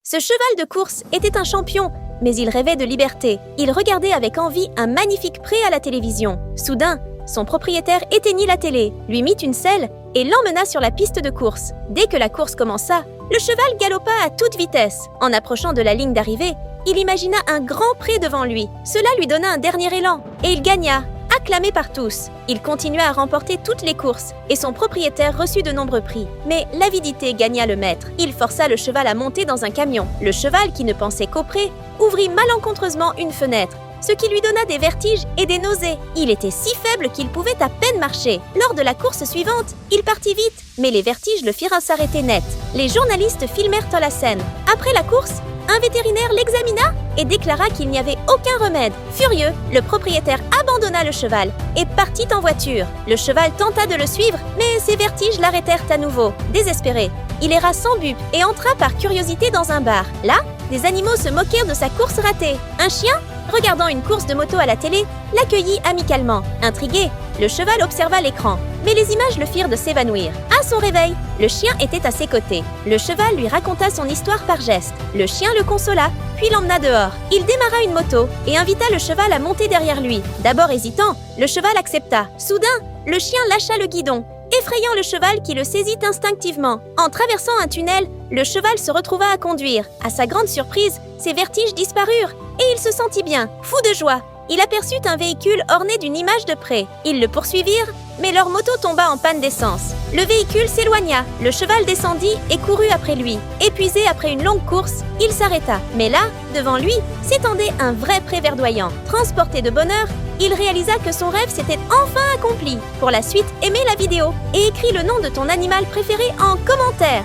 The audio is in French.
Ce cheval de course était un champion, mais il rêvait de liberté. Il regardait avec envie un magnifique pré à la télévision. Soudain, son propriétaire éteignit la télé, lui mit une selle et l'emmena sur la piste de course. Dès que la course commença, le cheval galopa à toute vitesse. En approchant de la ligne d'arrivée, il imagina un grand pré devant lui. Cela lui donna un dernier élan et il gagna, acclamé par tous. Il continua à remporter toutes les courses et son propriétaire reçut de nombreux prix. Mais l'avidité gagna le maître. Il força le cheval à monter dans un camion. Le cheval, qui ne pensait qu'au pré, ouvrit malencontreusement une fenêtre, ce qui lui donna des vertiges et des nausées. Il était si faible qu'il pouvait à peine marcher. Lors de la course suivante, il partit vite, mais les vertiges le firent s'arrêter net. Les journalistes filmèrent la scène. Après la course, un vétérinaire l'examina et déclara qu'il n'y avait aucun remède. Furieux, le propriétaire abandonna le cheval et partit en voiture. Le cheval tenta de le suivre, mais ses vertiges l'arrêtèrent à nouveau. Désespéré, il erra sans but et entra par curiosité dans un bar. Là, des animaux se moquèrent de sa course ratée. Un chien, regardant une course de moto à la télé, l'accueillit amicalement. Intrigué, le cheval observa l'écran, mais les images le firent de s'évanouir. À son réveil, le chien était à ses côtés. Le cheval lui raconta son histoire par gestes. Le chien le consola, puis l'emmena dehors. Il démarra une moto et invita le cheval à monter derrière lui. D'abord hésitant, le cheval accepta. Soudain, le chien lâcha le guidon, effrayant le cheval qui le saisit instinctivement. En traversant un tunnel, le cheval se retrouva à conduire. À sa grande surprise, ses vertiges disparurent et il se sentit bien, fou de joie. Il aperçut un véhicule orné d'une image de pré. Ils le poursuivirent, mais leur moto tomba en panne d'essence. Le véhicule s'éloigna, le cheval descendit et courut après lui. Épuisé après une longue course, il s'arrêta. Mais là, devant lui, s'étendait un vrai pré verdoyant. Transporté de bonheur, il réalisa que son rêve s'était enfin accompli. Pour la suite, aimez la vidéo et écris le nom de ton animal préféré en commentaire.